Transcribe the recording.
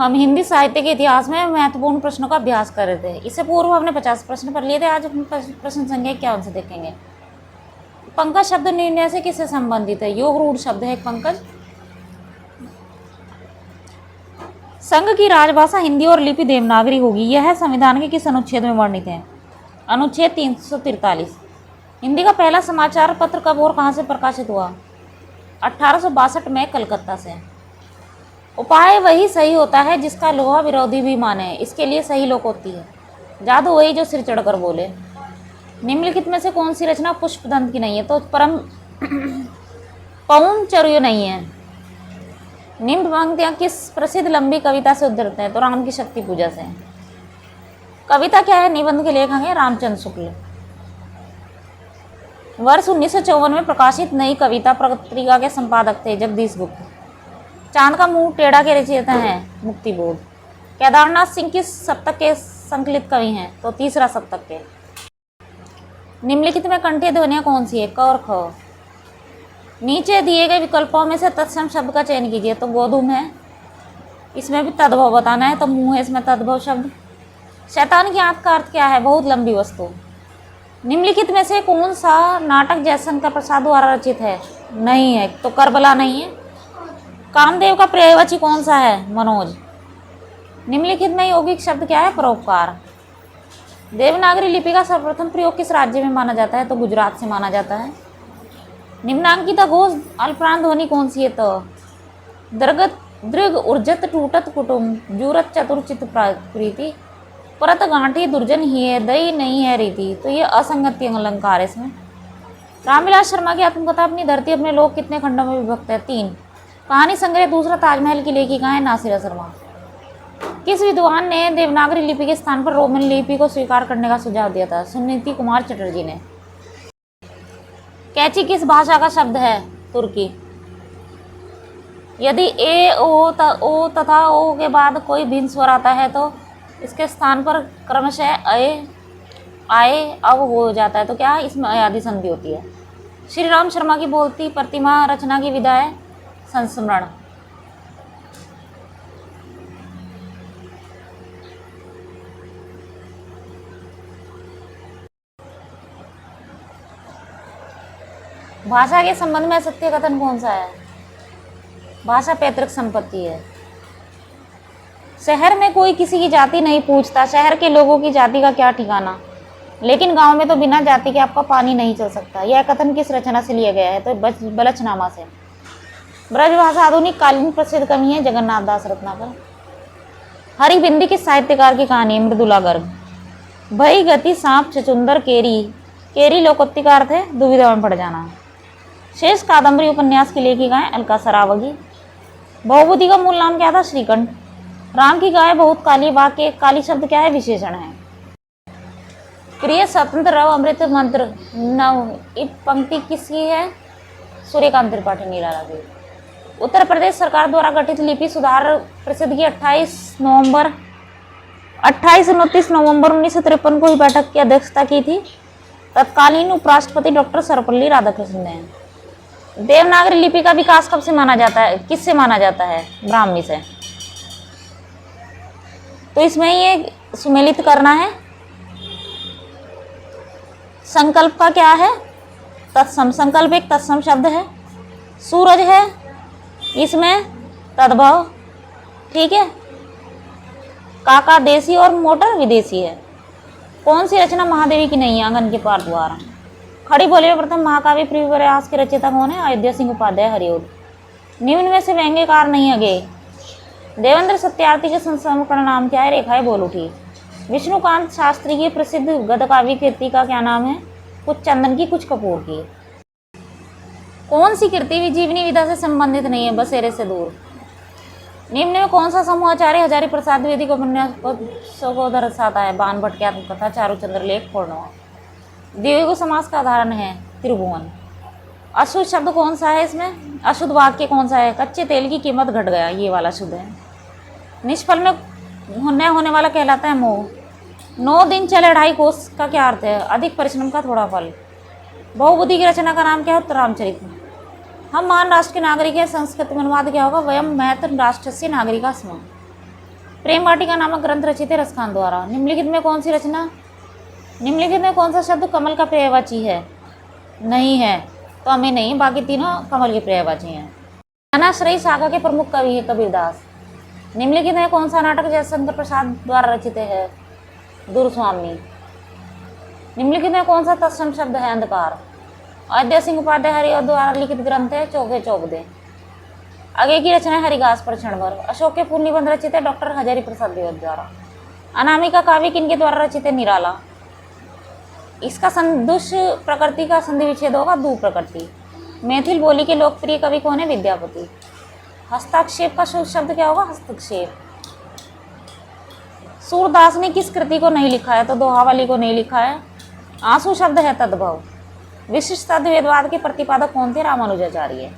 हम हिंदी साहित्य के इतिहास में महत्वपूर्ण प्रश्नों का अभ्यास कर रहे थे। इससे पूर्व हमने 50 प्रश्न पढ़ लिए थे। आज हम प्रश्न संख्या 51 से देखेंगे। पंकज शब्द निर्णय से किससे संबंधित है? योग रूढ़ शब्द है एक पंकज। संघ की राजभाषा हिंदी और लिपि देवनागरी होगी। यह संविधान के किस अनुच्छेद में वर्णित है? अनुच्छेद 343। हिंदी का पहला समाचार पत्र कब और कहाँ से प्रकाशित हुआ? 1862 में कलकत्ता से। उपाय वही सही होता है जिसका लोहा विरोधी भी माने, इसके लिए सही लोकोक्ति है। जादू वही जो सिर चढ़कर बोले। निम्नलिखित में से कौन सी रचना पुष्पदंत की नहीं है? तो परम पौंचर्य नहीं है। निम्न पंक्तियां किस प्रसिद्ध लंबी कविता से उद्धृत है? तो राम की शक्ति पूजा से। कविता क्या है? निबंध के लेखक हैं रामचंद्र शुक्ल। वर्ष 1954 में प्रकाशित नई कविता पत्रिका के संपादक थे जगदीश गुप्त। चांद का मुंह टेढ़ा के रचयिता हैं मुक्तिबोध। केदारनाथ सिंह किस सप्तक के संकलित कवि हैं? तो तीसरा सप्तक के। निम्नलिखित में कंठीय ध्वनियां कौन सी है? क और ख। नीचे दिए गए विकल्पों में से तत्सम शब्द का चयन कीजिए। तो गोधूम है, इसमें भी तद्भव बताना है, तो मुंह है, इसमें तद्भव शब्द। शैतान की आंख का अर्थ क्या है? बहुत लंबी वस्तु। निम्नलिखित में से कौन सा नाटक जयशंकर प्रसाद द्वारा रचित है? नहीं है, तो करबला नहीं है। कामदेव का पर्यायवाची कौन सा है? मनोज। निम्नलिखित में यौगिक शब्द क्या है? परोपकार। देवनागरी लिपि का सर्वप्रथम प्रयोग किस राज्य में माना जाता है? तो गुजरात से माना जाता है। निम्नांकित घोष अल्पप्राण ध्वनि कौन सी है? तो दृगत दृग उर्जत टूटत कुटुम्ब जूरत चतुर्चित प्रीति परत गांठी दुर्जन ही है दई नहीं है रीति। तो ये असंगति अलंकार है इसमें। रामविलास शर्मा की आत्मकथा अपनी धरती अपने लोग कितने खंडों में विभक्त है? 3। कहानी संग्रह दूसरा ताजमहल की लेखिका है नासिरा शर्मा। किस विद्वान ने देवनागरी लिपि के स्थान पर रोमन लिपि को स्वीकार करने का सुझाव दिया था? सुनीति कुमार चटर्जी ने। कैची किस भाषा का शब्द है? तुर्की। यदि ए ओ तथा ओ के बाद कोई भिन्न स्वर आता है तो इसके स्थान पर क्रमशः आए अब हो जाता है, तो क्या इसमें आदि संधि होती है। श्री राम शर्मा की बोलती प्रतिमा रचना की विधा है संस्मरण। भाषा के संबंध में सत्य कथन कौन सा है? भाषा पैतृक संपत्ति है। शहर में कोई किसी की जाति नहीं पूछता, शहर के लोगों की जाति का क्या ठिकाना, लेकिन गांव में तो बिना जाति के आपका पानी नहीं चल सकता। यह कथन किस रचना से लिया गया है? तो बलचनामा से। ब्रजभाषा आधुनिक कालीन प्रसिद्ध कवि है जगन्नाथ दास रत्नाकर। हरी बिंदी किस साहित्यकार की कहानी है? मृदुला गर्ग। भई गति सांप छचुंदर केरी, केरी लोकोक्ति का अर्थ है दुविधा में पड़ जाना। शेष कादम्बरी उपन्यास की लेखिका है अलका सरावगी। बहुबुद्धि का मूल नाम क्या था? श्रीकंठ। राम की गाय बहुत काली, वाक्य काली शब्द क्या है? विशेषण है। प्रिय स्वतंत्र रव अमृत मंत्र नव पंक्ति किसकी है? सूर्यकांत त्रिपाठी निराला की। उत्तर प्रदेश सरकार द्वारा गठित लिपि सुधार परिषद की 28-29 नवंबर 1953 को ही बैठक की अध्यक्षता की थी। तत्कालीन उपराष्ट्रपति डॉक्टर सर्वपल्ली राधाकृष्णन ने। देवनागरी लिपि का विकास कब से माना जाता है? किससे माना जाता है? ब्राह्मी से। तो इसमें ये सुमेलित करना है। संकल्प का क्या है? तत्सम। संकल्प एक तत्सम शब्द है। सूरज है, इसमें तद्भव, ठीक है। काका देसी और मोटर विदेशी है। कौन सी रचना महादेवी की नहीं है? आंगन के पार द्वार। खड़ी बोली में प्रथम महाकाव्य प्रिय प्रयास के रचयिता कौन है? अयोध्या सिंह उपाध्याय हरिओड। निम्न में से व्यंग्यकार नहीं अगे। देवेंद्र सत्यार्थी के संस्करण नाम क्या है? रेखाएं बोल उठी। विष्णुकांत शास्त्री की प्रसिद्ध गद्यकाव्य कृति का क्या नाम है? कुछ चंदन की कुछ कपूर की। कौन सी कृति जीवनी विधा से संबंधित नहीं है? बसेरे से दूर। निम्न में कौन सा समूह आचार्य हजारी प्रसाद द्विवेदी को उपन्यासों को दर्शाता है? बाण भट्ट की आत्मकथा, चारुचंद्र लेख, पूर्णवा। द्विगु समास का उदाहरण है त्रिभुवन। अशुद्ध शब्द कौन सा है इसमें? अशुद्ध वाक्य कौन सा है? कच्चे तेल की कीमत घट गया, ये वाला शुद्ध है। निष्फल में होने वाला कहलाता है मोह। 9 दिन चले 2.5 कोस का क्या अर्थ है? अधिक परिश्रम का थोड़ा फल। बहुबुद्धि की रचना का नाम क्या है? रामचरित। हम महान राष्ट्र के नागरिक है, संस्कृत में अनुवाद क्या होगा? वयम महत राष्ट्रस्य नागरिका स्म। प्रेम वाटिका नामक ग्रंथ रचित है रसखान द्वारा। निम्नलिखित में कौन सी रचना, निम्नलिखित में कौन सा शब्द कमल का पर्यायवाची है? नहीं है, तो हमें नहीं, बाकी तीनों कमल के पर्यायवाची हैं। अनाश्रयी शाखा के प्रमुख कवि है कबीरदास। निम्नलिखित में कौन सा नाटक जयशंकर प्रसाद द्वारा रचित है? दुर्स्वामी। निम्नलिखित में कौन सा तत्सम शब्द है? अंधकार। अयोध्या सिंह उपाध्याय हरिऔध द्वारा लिखित ग्रंथ है चौके चौबदे। आगे की रचना है हरिघास पर क्षणभर। अशोक के पूर्ण निबंध रचित है डॉक्टर हजारी प्रसाद देव द्वारा। अनामिका काव्य किनके द्वारा रचित है? निराला। इसका संदुष प्रकृति का संधि विच्छेद होगा दू प्रकृति। मैथिल बोली के लोकप्रिय कवि कौन है? विद्यापति। हस्ताक्षेप का शब्द क्या होगा? हस्तक्षेप। सूरदास ने किस कृति को नहीं लिखा है? तो दोहावली को नहीं लिखा है। आंसू शब्द है तद्भव। विशिष्ट अद्वैतवाद के प्रतिपादक कौन थे? रामानुजाचार्य।